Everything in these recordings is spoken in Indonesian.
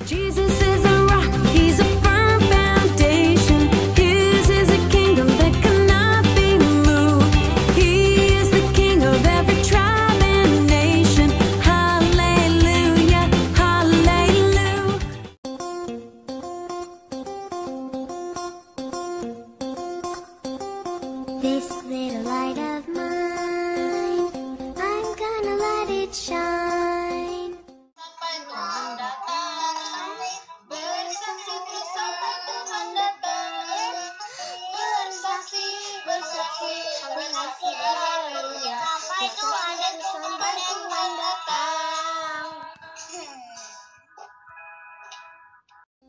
Jesus is a rock, he's a firm foundation. His is a kingdom that cannot be moved. He is the king of every tribe and nation. Hallelujah, hallelujah. This little light of mine, I'm gonna let it shine. Sampai Tuhan datang, bersaksi sampai Tuhan datang, bersaksi, bersaksi, haleluya, sampai Tuhan datang.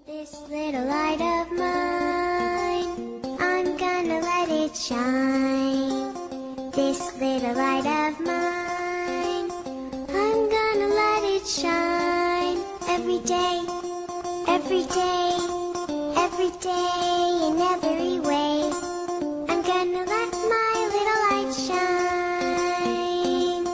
This little light of mine, I'm gonna let it shine. This little light of mine, I'm gonna let it shine. Every day, every day, every day, in every way, I'm gonna let my little light shine.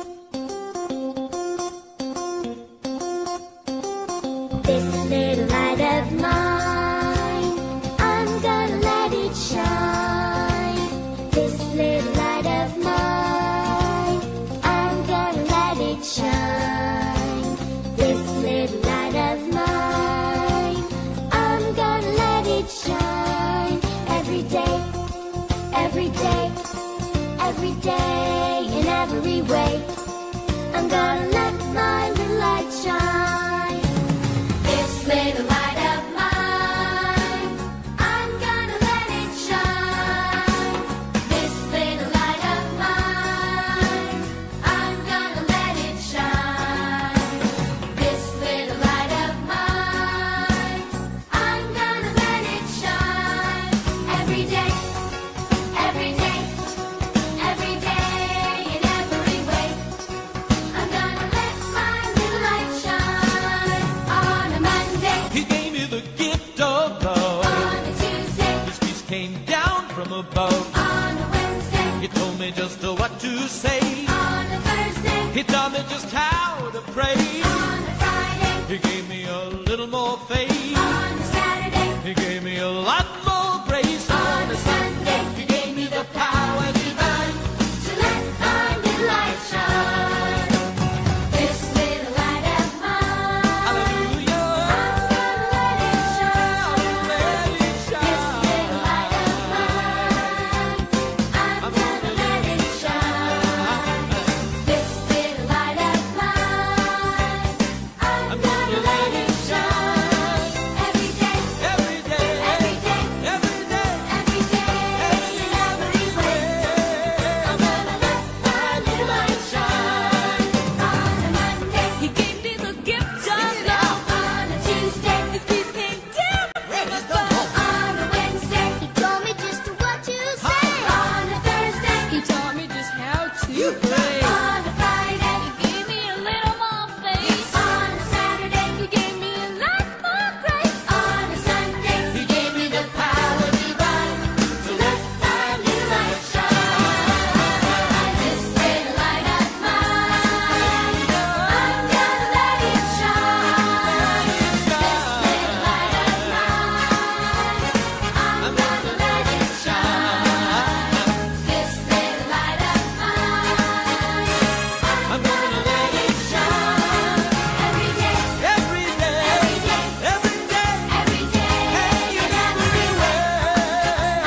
This little light of mine, I'm gonna let it shine. This little light of mine, I'm gonna let it shine. This little light of mine, I'm gonna let it shine. Every day, every day, every day, in every way, I'm gonna let my little light shine. This little light of mine, I'm gonna let it shine. This little light of mine, I'm gonna let it shine. This little light of mine, I'm gonna let it shine. Every day, every day, every day, in every way, I'm gonna let my little light shine. On a Monday, He gave me the gift of love. on a Tuesday, His peace came down from above. on a Wednesday, He told me just what to say. on a Thursday, He taught me just how to pray. on a Friday, He gave me a little more faith. on a Saturday, He gave me a lot more grace. on a Sunday, He gave me the power divine. to let my little light shine. This little light of mine, Hallelujah. I'm gonna let it shine. Let it This little light of mine, I'm gonna let it shine. This little light of mine, I'm gonna let it shine. Every day, Every day, every day, every day, every day, in every way, I'm gonna let my little light shine. On a Monday, He gave me the gift of love. on a Tuesday, His peace came down from above. on a Wednesday, he told me just what to say. On a Thursday, He taught me just how to pray. on a Friday, He gave me a little more faith. on a Saturday, He gave me a lot more grace. on a Sunday, He gave me the power divine. to let my little light shine. This little light of mine, I'm gonna let it shine. This little light of mine, I'm gonna let it shine. This little light of mine, I'm gonna let it shine. Every day, every day, every day, every day. every day, in every way,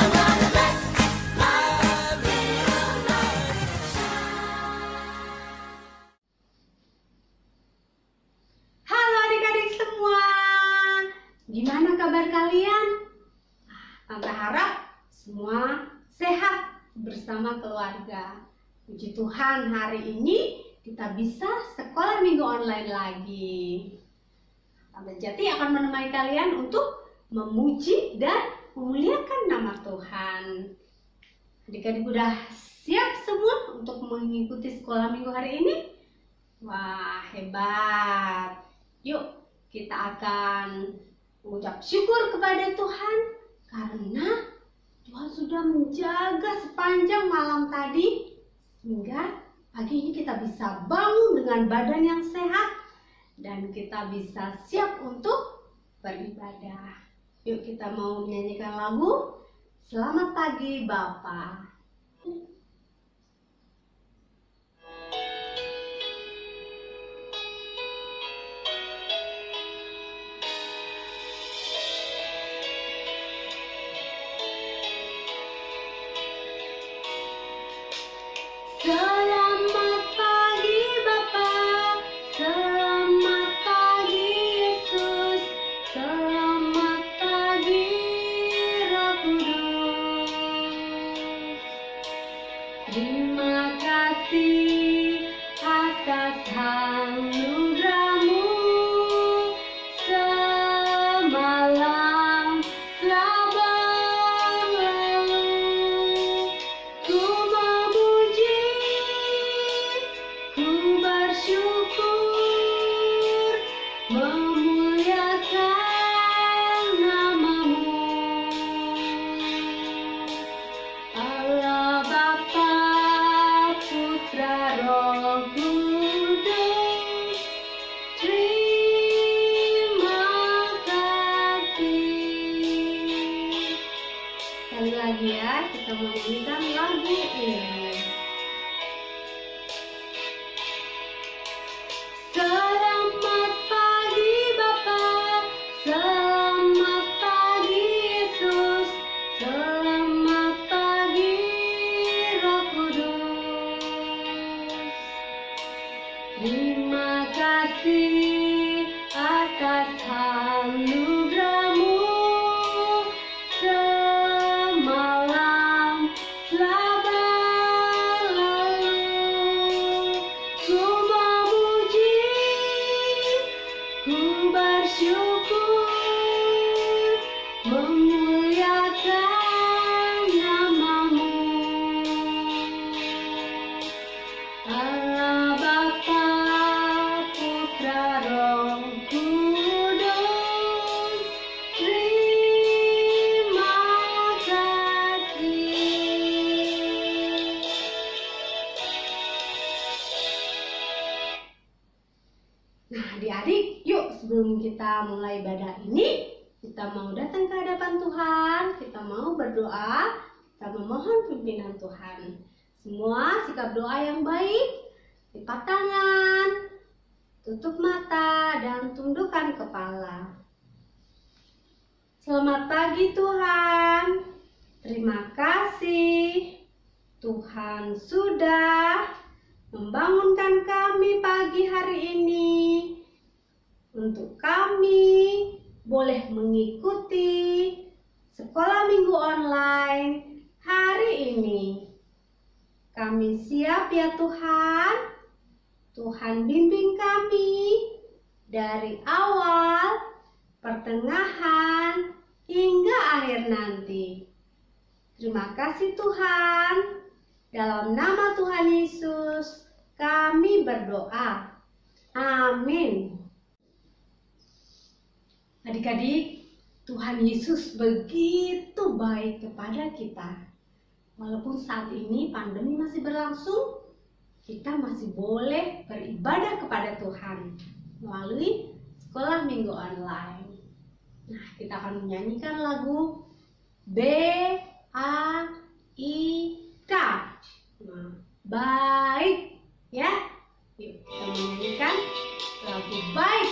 I'm gonna let my little light shine. Halo adik-adik semua, gimana kabar kalian? Tante harap semua sehat bersama keluarga. Puji Tuhan, hari ini kita bisa sekolah minggu online lagi. Tante Jati akan menemani kalian untuk memuji dan memuliakan nama Tuhan. Adik-adik udah siap semua untuk mengikuti sekolah minggu hari ini? Wah, hebat. Yuk, kita akan mengucap syukur kepada Tuhan karena Tuhan sudah menjaga sepanjang malam tadi hingga pagi ini kita bisa bangun dengan badan yang sehat dan kita bisa siap untuk beribadah. Yuk kita mau menyanyikan lagu Selamat Pagi Bapa. Selamat pagi Bapa, selamat pagi Yesus, selamat pagi Roh Kudus. Terima kasih atas anugerah-Mu, semalam telah berlalu. Ku memuji, ku bersyukur, memuliakan nama-Mu. Allah Bapa, Putra, Roh Kudus, terima kasih. Sekali lagi ya, kita menyanyikan lagu ini. Selamat pagi Bapa, selamat pagi Yesus, selamat pagi Roh Kudus. Terima kasih atas anugerah-Mu, semalam telah berlalu. Ku memuji, ku bersyukur, memuliakan nama-Mu. Allah Bapa, Putra, Roh Kudus, terima kasih. Nah, adik-adik, yuk sebelum kita mulai ibadah ini, kita mau datang ke hadapan Tuhan, kita mau berdoa, kita memohon pimpinan Tuhan. Semua sikap doa yang baik, lipat tangan, tutup mata, dan tundukkan kepala. Selamat pagi Tuhan, terima kasih Tuhan sudah membangunkan kami pagi hari ini untuk kami boleh mengikuti sekolah minggu online hari ini. Kami siap ya Tuhan. Tuhan bimbing kami dari awal, pertengahan, hingga akhir nanti. Terima kasih Tuhan. Dalam nama Tuhan Yesus, kami berdoa. Amin. Adik-adik, Tuhan Yesus begitu baik kepada kita. Walaupun saat ini pandemi masih berlangsung, kita masih boleh beribadah kepada Tuhan melalui sekolah minggu online. Nah, kita akan menyanyikan lagu B-A-I-K. Nah, baik ya. Yuk kita menyanyikan lagu baik.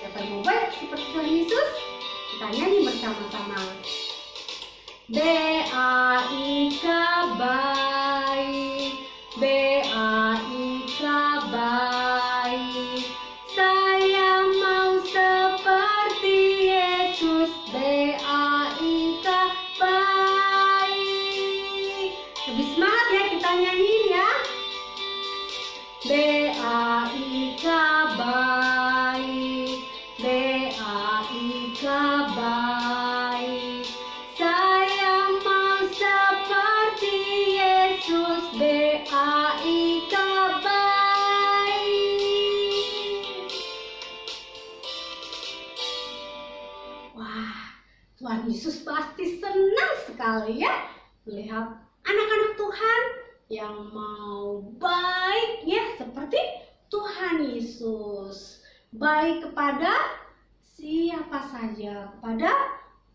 Siapa yang mau baik seperti Tuhan Yesus? Kita nyanyi bersama-sama. B-A-I-K baik, B-A-I-K baik. Saya mau seperti Yesus, B-A-I-K baik. Lebih semangat ya kita nyanyiin ya. B-A-I-K baik, B-A-I-K baik. Saya mau seperti Yesus, B-A-I-K baik. Wah, Tuhan Yesus pasti senang sekali ya melihat anak-anak Tuhan yang mau baik ya seperti Tuhan Yesus. Baik kepada siapa saja, kepada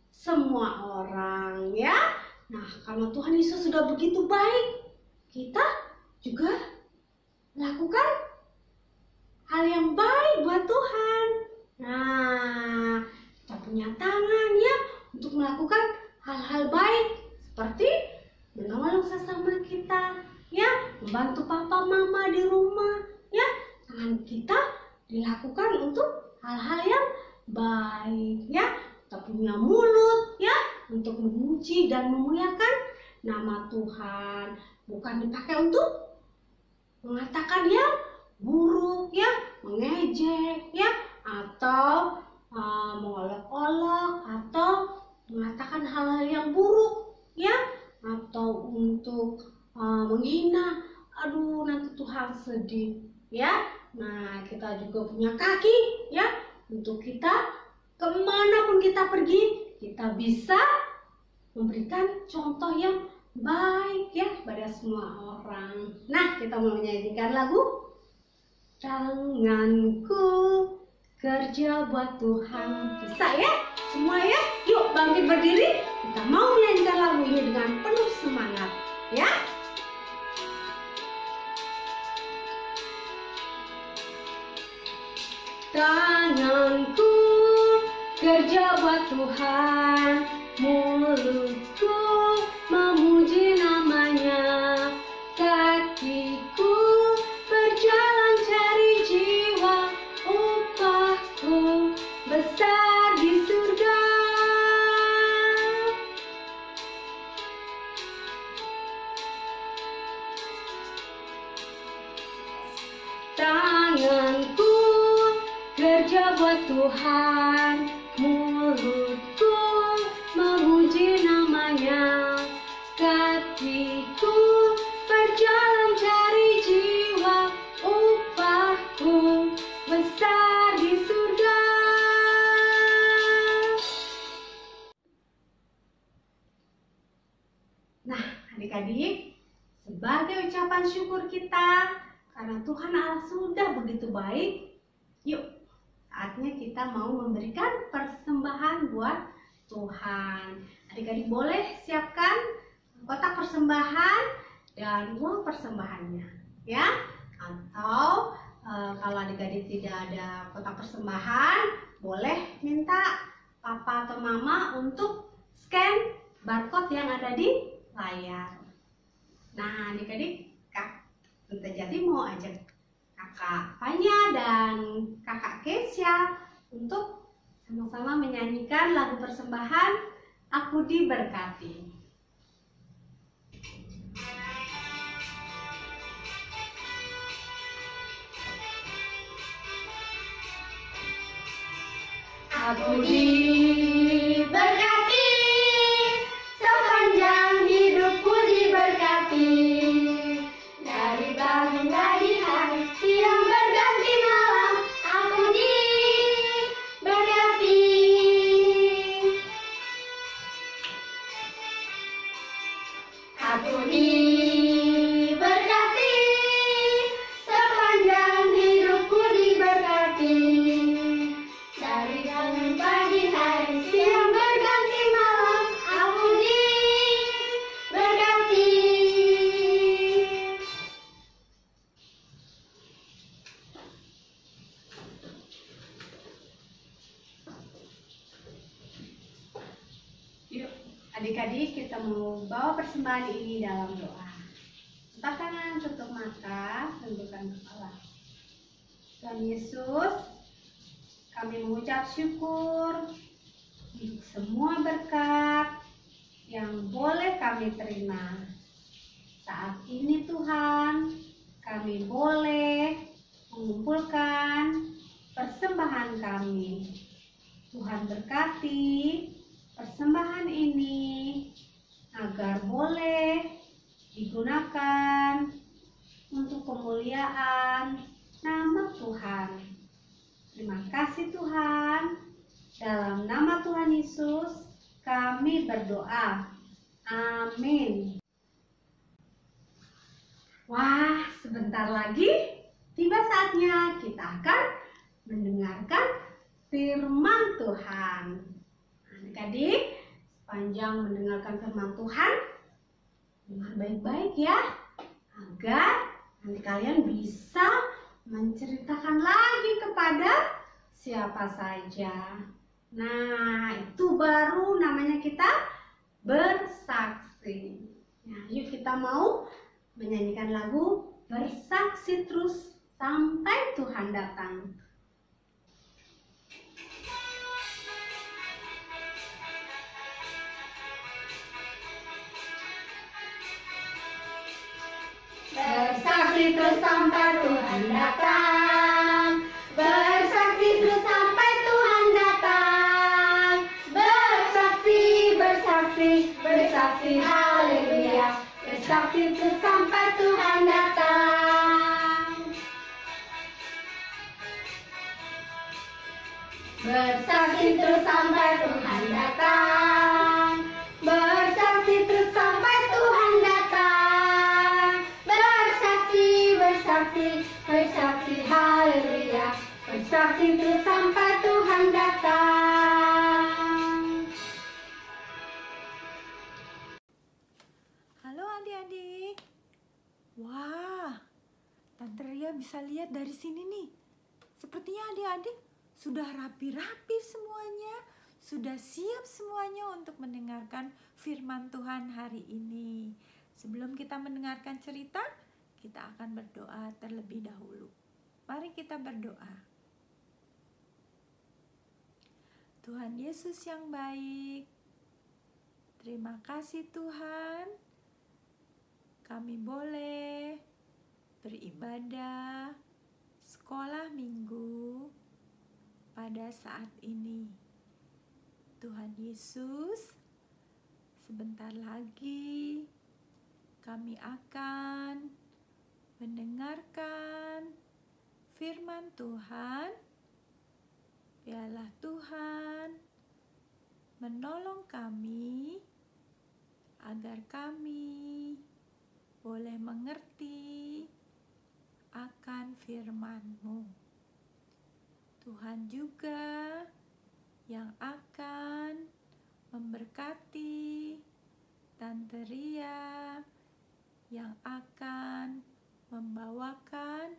semua orang ya. Nah, karena Tuhan Yesus sudah begitu baik, kita juga lakukan hal yang baik buat Tuhan. Nah, kita punya tangan ya untuk melakukan hal-hal baik seperti menolong sesama kita ya, membantu papa mama di rumah ya. Tangan kita dilakukan untuk hal-hal yang baik ya. Kita punya mulut ya untuk memuji dan memuliakan nama Tuhan, bukan dipakai untuk mengatakan yang buruk ya, mengejek ya, atau mengolok-olok, atau mengatakan hal-hal yang buruk ya, atau untuk menghina. Aduh, nanti Tuhan sedih ya. Nah, kita juga punya kaki ya, untuk kita kemanapun kita pergi, kita bisa memberikan contoh yang baik ya pada semua orang. Nah, kita mau menyanyikan lagu Tanganku Kerja Buat Tuhan. Bisa ya semua ya? Yuk bangkit berdiri, kita mau menyanyikan lagu ini dengan penuh semangat ya. Tanganku kerja buat Tuhan, mulutku memuji namanya, kakiku berjalan cari jiwa, upahku besar di surga. Tanganku kerja buat Tuhan, mulutku memuji namanya, kakiku berjalan cari jiwa, upahku besar di surga. Nah, adik-adik, sebagai ucapan syukur kita karena Tuhan Allah sudah begitu baik, yuk saatnya kita mau memberikan persembahan buat Tuhan. Adik-adik boleh siapkan kotak persembahan dan uang persembahannya ya. Atau kalau adik-adik tidak ada kotak persembahan, boleh minta papa atau mama untuk scan barcode yang ada di layar. Nah, adik-adik, Tante Jati mau ajak kakak Fanya dan kakak Kesya untuk sama-sama menyanyikan lagu persembahan Aku Diberkati. Aku diberkati, sepanjang hidupku diberkati. Dari bangun pagi hari, siang berganti malam, aku diberkati. Aku diberkati, sepanjang hidupku diberkati. Dari bangun pagi hari, siang berganti malam, aku diberkati. Yuk, adik-adik, kita mau bawa persembahan ini dalam doa. Angkat tangan, tutup mata, tundukkan kepala. Tuhan Yesus, kami mengucap syukur untuk semua berkat yang boleh kami terima. Saat ini Tuhan, kami boleh mengumpulkan persembahan kami. Tuhan berkati persembahan ini agar boleh digunakan untuk kemuliaan nama Tuhan. Terima kasih Tuhan. Dalam nama Tuhan Yesus kami berdoa. Amin. Wah, sebentar lagi tiba saatnya kita akan mendengarkan firman Tuhan. Adik-adik, sepanjang mendengarkan firman Tuhan, dengar baik-baik ya, agar nanti kalian bisa menceritakan lagi kepada siapa saja. Nah, itu baru namanya kita bersaksi. Nah, yuk kita mau menyanyikan lagu Bersaksi Terus Sampai Tuhan Datang. Bersaksi terus sampai Tuhan datang. Bersaksi terus sampai Tuhan datang. Bersaksi, bersaksi, bersaksi, haleluya. Bersaksi terus sampai Tuhan datang. Bersaksi terus sampai Tuhan datang. Bersaksi terus sampai Tuhan datang. Bersaksi, bersaksi, bersaksi, haleluya. Bersaksi terus sampai Tuhan datang. Halo adik-adik. Wah, Tante Ria bisa lihat dari sini nih. Sepertinya adik-adik sudah rapi-rapi semuanya, sudah siap semuanya untuk mendengarkan firman Tuhan hari ini. Sebelum kita mendengarkan cerita, kita akan berdoa terlebih dahulu. Mari kita berdoa. Tuhan Yesus yang baik, terima kasih Tuhan. Kami boleh beribadah sekolah minggu pada saat ini. Tuhan Yesus, sebentar lagi kami akan mendengarkan firman Tuhan. Biarlah Tuhan menolong kami agar kami boleh mengerti akan firman-Mu. Tuhan juga yang akan memberkati Tante Ria yang akan membawakan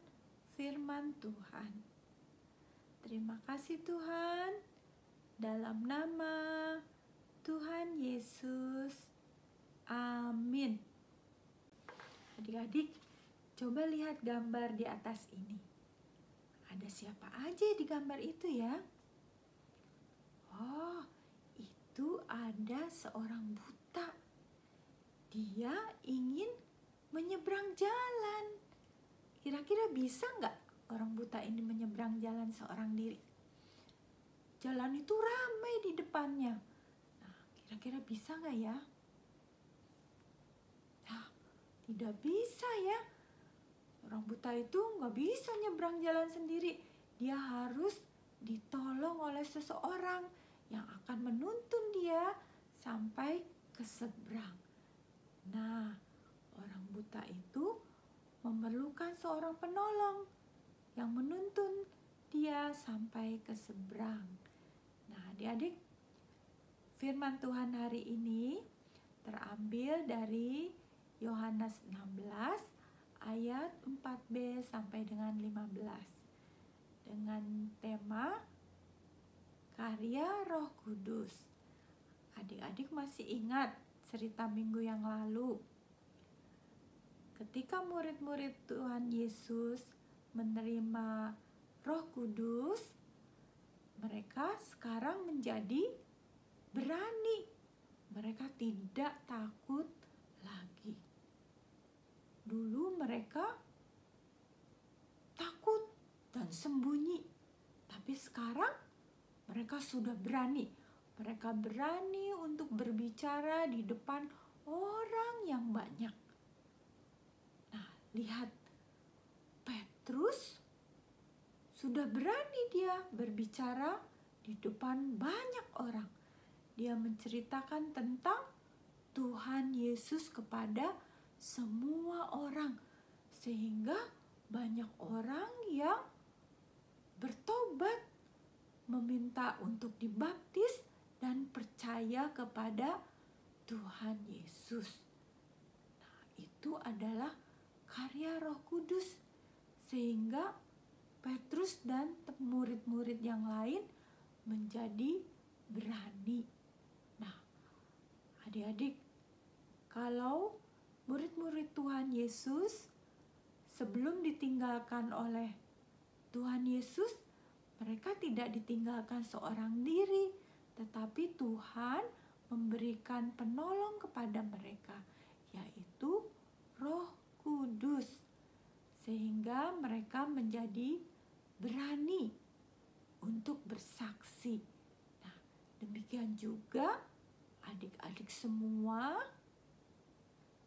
firman Tuhan. Terima kasih Tuhan, dalam nama Tuhan Yesus. Amin. Adik-adik, coba lihat gambar di atas ini. Ada siapa aja di gambar itu ya? Oh, itu ada seorang buta. Dia ingin menyeberang jalan. Kira-kira bisa nggak orang buta ini menyeberang jalan seorang diri? Jalan itu ramai di depannya. Nah, kira-kira bisa nggak ya? Nah, tidak bisa ya. Orang buta itu nggak bisa nyebrang jalan sendiri. Dia harus ditolong oleh seseorang yang akan menuntun dia sampai ke seberang. Nah, orang buta itu memerlukan seorang penolong yang menuntun dia sampai ke seberang. Nah, adik-adik, firman Tuhan hari ini terambil dari Yohanes 16 ayat 4b sampai dengan 15 dengan tema karya Roh Kudus. Adik-adik masih ingat cerita minggu yang lalu? Ketika murid-murid Tuhan Yesus menerima Roh Kudus, mereka sekarang menjadi berani. Mereka tidak takut lagi. Dulu mereka takut dan sembunyi, tapi sekarang mereka sudah berani. Mereka berani untuk berbicara di depan orang yang banyak. Nah, lihat, Petrus sudah berani dia berbicara di depan banyak orang. Dia menceritakan tentang Tuhan Yesus kepada semua orang, sehingga banyak orang yang bertobat meminta untuk dibaptis dan percaya kepada Tuhan Yesus. Nah, itu adalah karya Roh Kudus, sehingga Petrus dan murid-murid yang lain menjadi berani. Nah, adik-adik, kalau murid-murid Tuhan Yesus sebelum ditinggalkan oleh Tuhan Yesus, mereka tidak ditinggalkan seorang diri, tetapi Tuhan memberikan penolong kepada mereka, yaitu Roh Kudus, sehingga mereka menjadi berani untuk bersaksi. Nah, demikian juga adik-adik semua,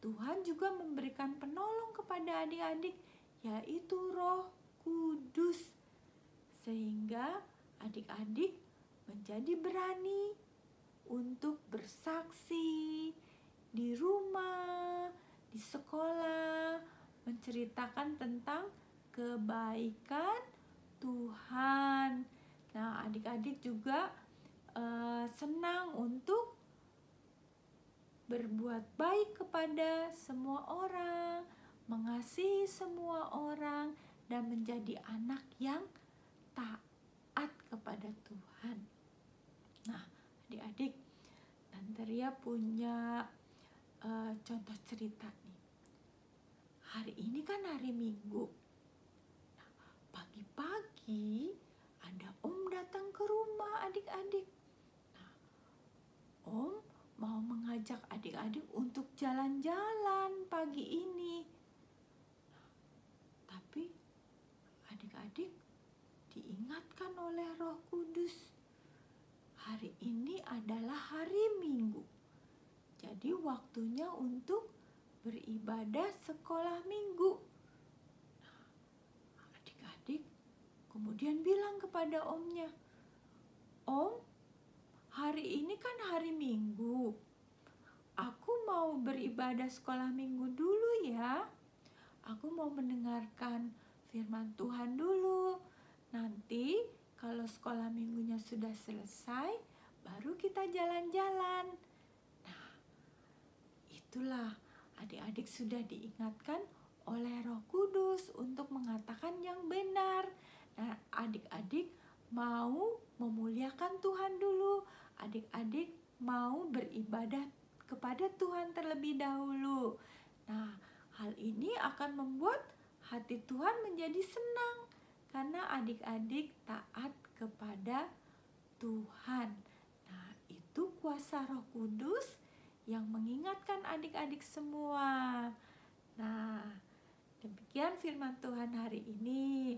Tuhan juga memberikan penolong kepada adik-adik, yaitu Roh Kudus, sehingga adik-adik menjadi berani untuk bersaksi di rumah, di sekolah, menceritakan tentang kebaikan Tuhan. Nah, adik-adik juga senang untuk berbuat baik kepada semua orang, mengasihi semua orang, dan menjadi anak yang taat kepada Tuhan. Nah, adik-adik, Tante Ria punya contoh cerita nih. Hari ini kan hari Minggu. Nah, pagi-pagi ada Om datang ke rumah adik-adik. Nah, Om mau mengajak adik-adik untuk jalan-jalan pagi ini. Nah, tapi adik-adik diingatkan oleh Roh Kudus, hari ini adalah hari Minggu. Jadi waktunya untuk beribadah sekolah minggu. Nah, adik-adik kemudian bilang kepada omnya, Om, hari ini kan hari Minggu. Aku mau beribadah sekolah minggu dulu ya. Aku mau mendengarkan firman Tuhan dulu. Nanti kalau sekolah minggunya sudah selesai, baru kita jalan-jalan. Nah, itulah adik-adik sudah diingatkan oleh Roh Kudus untuk mengatakan yang benar. Nah, adik-adik mau memuliakan Tuhan dulu. Adik-adik mau beribadah kepada Tuhan terlebih dahulu. Nah, hal ini akan membuat hati Tuhan menjadi senang karena adik-adik taat kepada Tuhan. Nah, itu kuasa Roh Kudus yang mengingatkan adik-adik semua. Nah, demikian firman Tuhan hari ini.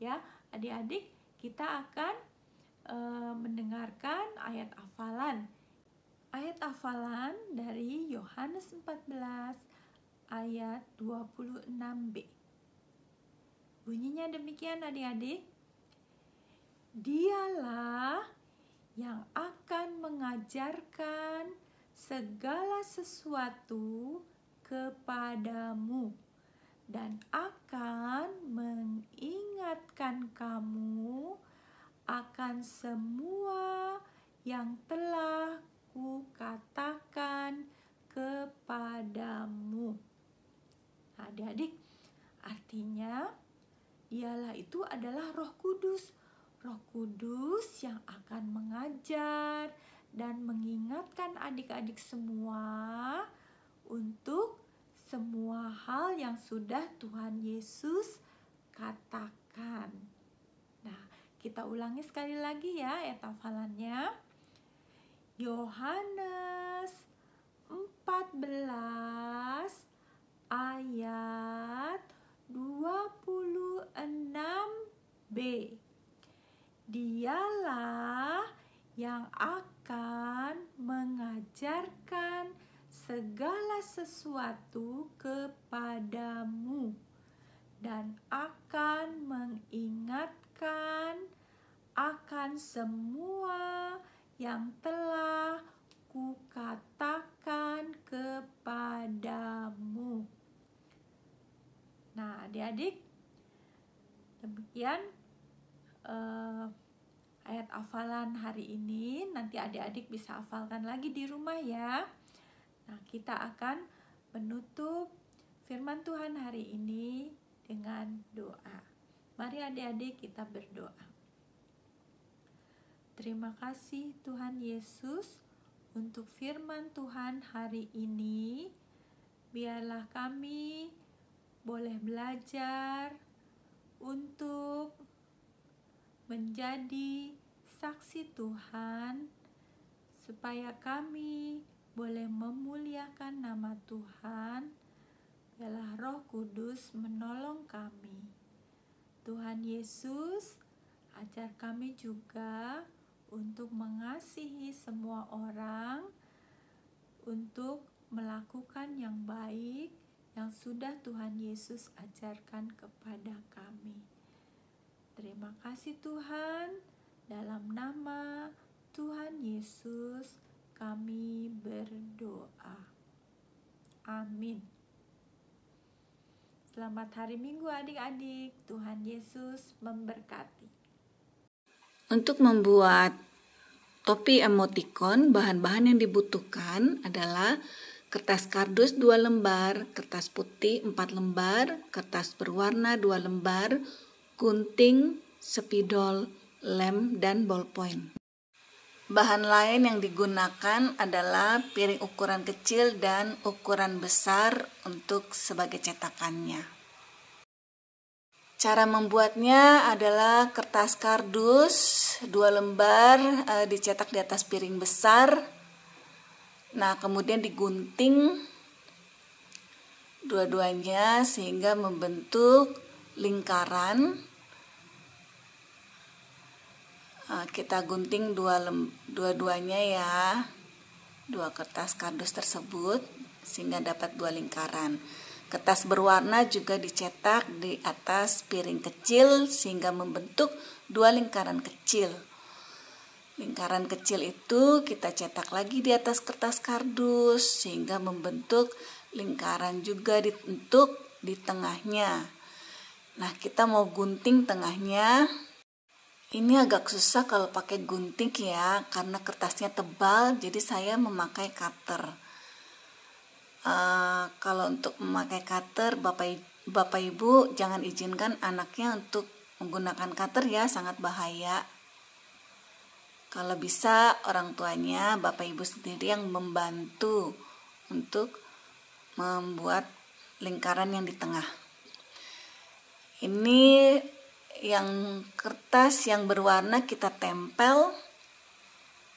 Ya, adik-adik, kita akan mendengarkan ayat hafalan. Ayat hafalan dari Yohanes 14 ayat 26b. Bunyinya demikian adik-adik. Dialah yang akan mengajarkan segala sesuatu kepadamu dan akan mengingatkan kamu akan semua yang telah kukatakan kepadamu. Nah, adik-adik, artinya dialah itu adalah Roh Kudus. Roh Kudus yang akan mengajar dan mengingatkan adik-adik semua untuk semua hal yang sudah Tuhan Yesus katakan. Nah, kita ulangi sekali lagi ya ayat hafalannya. Yohanes 14 ayat 26b. Dialah yang akan mengajarkan segala sesuatu kepadamu dan akan mengingatkan akan semua yang telah kukatakan kepadamu. Nah, adik-adik, demikian ayat hafalan hari ini. Nanti adik-adik bisa hafalkan lagi di rumah ya. Nah, kita akan menutup firman Tuhan hari ini dengan doa. Mari adik-adik kita berdoa. Terima kasih Tuhan Yesus untuk firman Tuhan hari ini. Biarlah kami boleh belajar untuk menjadi saksi Tuhan, supaya kami boleh memuliakan nama Tuhan. Biarlah Roh Kudus menolong kami. Tuhan Yesus, ajar kami juga untuk mengasihi semua orang, untuk melakukan yang baik yang sudah Tuhan Yesus ajarkan kepada kami. Terima kasih Tuhan, dalam nama Tuhan Yesus kami berdoa. Amin. Selamat hari Minggu adik-adik. Tuhan Yesus memberkati. Untuk membuat topi emotikon, bahan-bahan yang dibutuhkan adalah kertas kardus 2 lembar, kertas putih 4 lembar, kertas berwarna 2 lembar, gunting, spidol, lem, dan ballpoint. Bahan lain yang digunakan adalah piring ukuran kecil dan ukuran besar untuk sebagai cetakannya. Cara membuatnya adalah kertas kardus 2 lembar dicetak di atas piring besar. Nah, kemudian digunting dua-duanya sehingga membentuk lingkaran. Kita gunting dua-duanya ya, 2 kertas kardus tersebut sehingga dapat 2 lingkaran. Kertas berwarna juga dicetak di atas piring kecil sehingga membentuk 2 lingkaran kecil. Lingkaran kecil itu kita cetak lagi di atas kertas kardus sehingga membentuk lingkaran juga untuk di tengahnya. Nah, kita mau gunting tengahnya. Ini agak susah kalau pakai gunting ya, karena kertasnya tebal, jadi saya memakai cutter. Kalau untuk memakai cutter, Bapak Ibu jangan izinkan anaknya untuk menggunakan cutter ya, sangat bahaya. Kalau bisa orang tuanya, Bapak Ibu sendiri yang membantu untuk membuat lingkaran yang di tengah. Ini yang kertas yang berwarna kita tempel,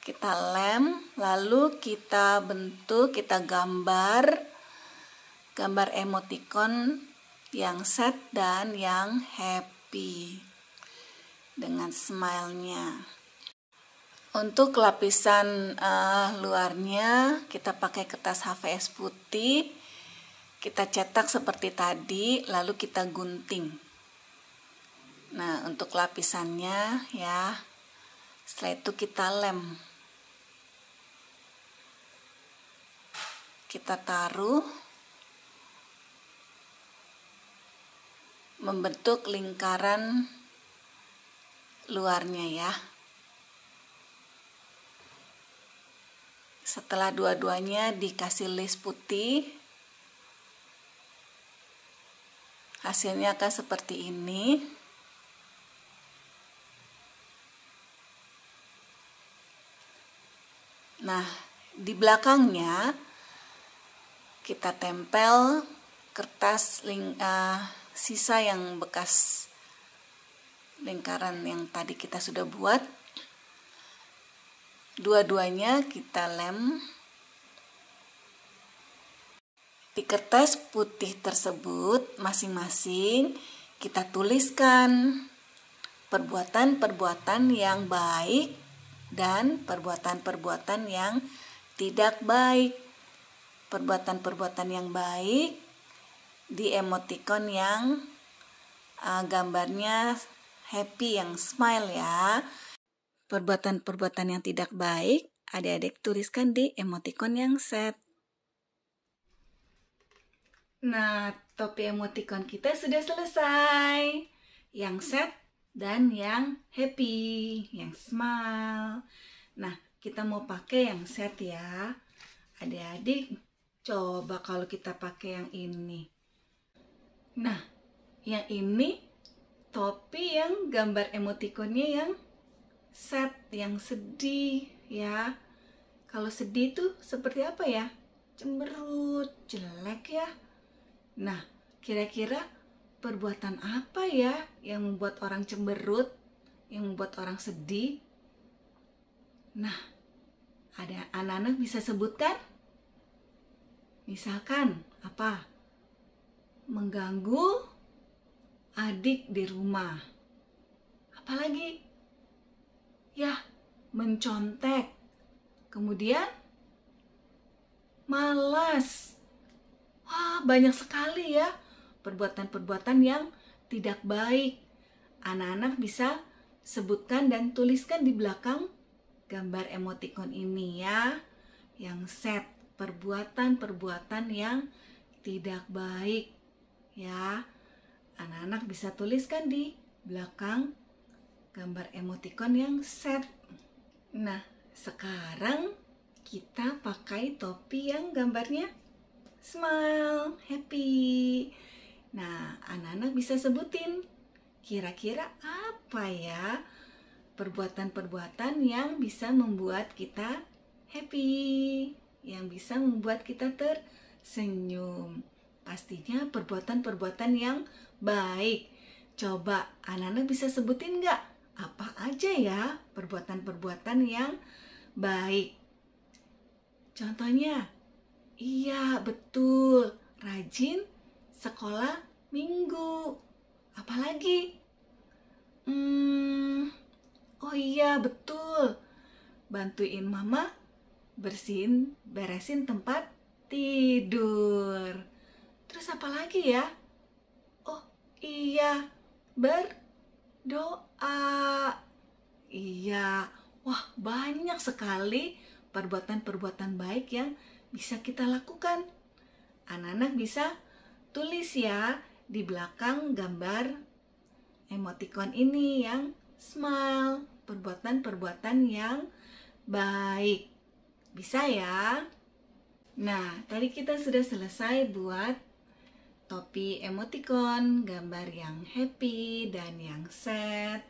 kita lem, lalu kita bentuk, kita gambar emoticon yang sad dan yang happy dengan smile-nya. Untuk lapisan luarnya kita pakai kertas HVS putih, kita cetak seperti tadi, lalu kita gunting. Nah, untuk lapisannya ya, setelah itu kita lem. Kita taruh, membentuk lingkaran luarnya ya. Setelah dua-duanya dikasih list putih, hasilnya akan seperti ini. Nah, di belakangnya kita tempel kertas sisa yang bekas lingkaran yang tadi kita sudah buat. Dua-duanya kita lem. Di kertas putih tersebut masing-masing kita tuliskan perbuatan-perbuatan yang baik dan perbuatan-perbuatan yang tidak baik. Perbuatan-perbuatan yang baik di emoticon yang gambarnya happy, yang smile ya. Perbuatan-perbuatan yang tidak baik, adik-adik tuliskan di emoticon yang sad. Nah, topi emoticon kita sudah selesai. Yang sad dan yang happy, yang smile. Nah, kita mau pakai yang set ya. Adik-adik, coba kalau kita pakai yang ini. Nah, yang ini topi yang gambar emotikonnya yang set, yang sedih ya. Kalau sedih tuh seperti apa ya? Cemberut, jelek ya. Nah, kira-kira perbuatan apa ya yang membuat orang cemberut, yang membuat orang sedih? Nah, ada anak-anak bisa sebutkan? Misalkan apa? Mengganggu adik di rumah. Apalagi? Ya, mencontek. Kemudian malas. Wah, banyak sekali ya perbuatan-perbuatan yang tidak baik. Anak-anak bisa sebutkan dan tuliskan di belakang gambar emotikon ini ya. Yang set, perbuatan-perbuatan yang tidak baik ya. Anak-anak bisa tuliskan di belakang gambar emotikon yang set. Nah, sekarang kita pakai topi yang gambarnya smile, happy. Nah, anak-anak bisa sebutin kira-kira apa ya perbuatan-perbuatan yang bisa membuat kita happy, yang bisa membuat kita tersenyum. Pastinya perbuatan-perbuatan yang baik. Coba anak-anak bisa sebutin nggak apa aja ya perbuatan-perbuatan yang baik? Contohnya, iya betul, rajin sekolah minggu. Apalagi? Oh iya betul, bantuin mama beresin tempat tidur. Terus apa lagi ya? Oh iya, berdoa. Iya, wah banyak sekali perbuatan-perbuatan baik yang bisa kita lakukan. Anak-anak bisa tulis ya di belakang gambar emotikon ini yang smile, perbuatan-perbuatan yang baik. Bisa ya? Nah, tadi kita sudah selesai buat topi emotikon, gambar yang happy dan yang sad.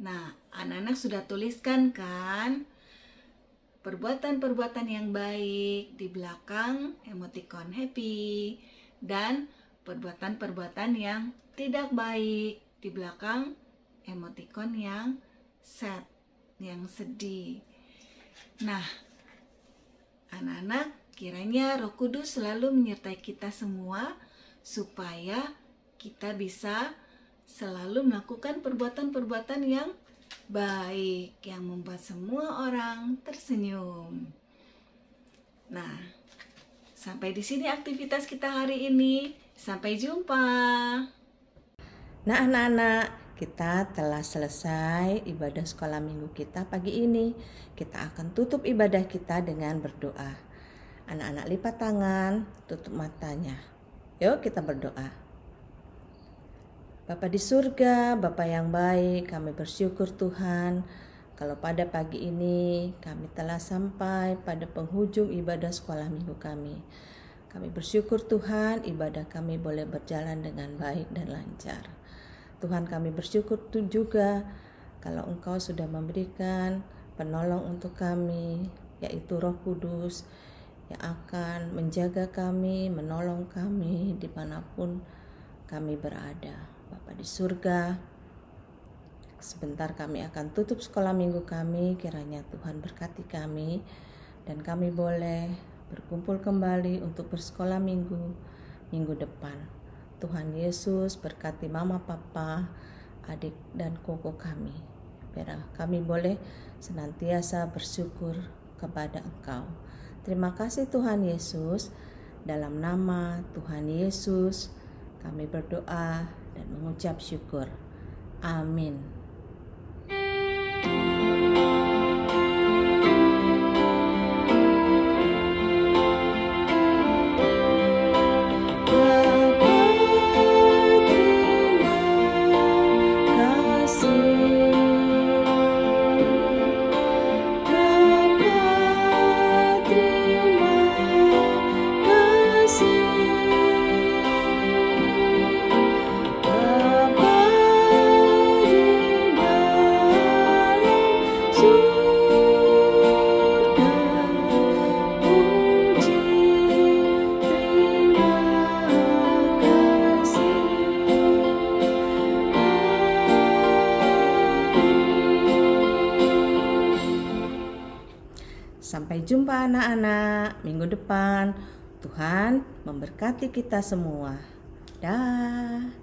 Nah, anak-anak sudah tuliskan kan perbuatan-perbuatan yang baik di belakang emotikon happy dan perbuatan-perbuatan yang tidak baik di belakang emotikon yang sad, yang sedih. Nah, anak-anak, kiranya Roh Kudus selalu menyertai kita semua supaya kita bisa selalu melakukan perbuatan-perbuatan yang baik yang membuat semua orang tersenyum. Nah, sampai di sini aktivitas kita hari ini. Sampai jumpa. Nah anak-anak, kita telah selesai ibadah sekolah minggu kita pagi ini. Kita akan tutup ibadah kita dengan berdoa. Anak-anak lipat tangan, tutup matanya. Yuk kita berdoa. Bapa di surga, Bapa yang baik, kami bersyukur Tuhan kalau pada pagi ini kami telah sampai pada penghujung ibadah sekolah minggu kami. Kami bersyukur Tuhan ibadah kami boleh berjalan dengan baik dan lancar. Tuhan kami bersyukur juga kalau Engkau sudah memberikan penolong untuk kami, yaitu Roh Kudus yang akan menjaga kami, menolong kami dimanapun kami berada. Bapa di surga, sebentar kami akan tutup sekolah minggu kami, kiranya Tuhan berkati kami dan kami boleh berkumpul kembali untuk bersekolah minggu depan. Tuhan Yesus berkati mama, papa, adik dan koko kami. Biar kami boleh senantiasa bersyukur kepada Engkau. Terima kasih Tuhan Yesus. Dalam nama Tuhan Yesus kami berdoa dan mengucap syukur. Amin. Bapa, terima Sampai jumpa anak-anak minggu depan. Tuhan memberkati kita semua. Dah.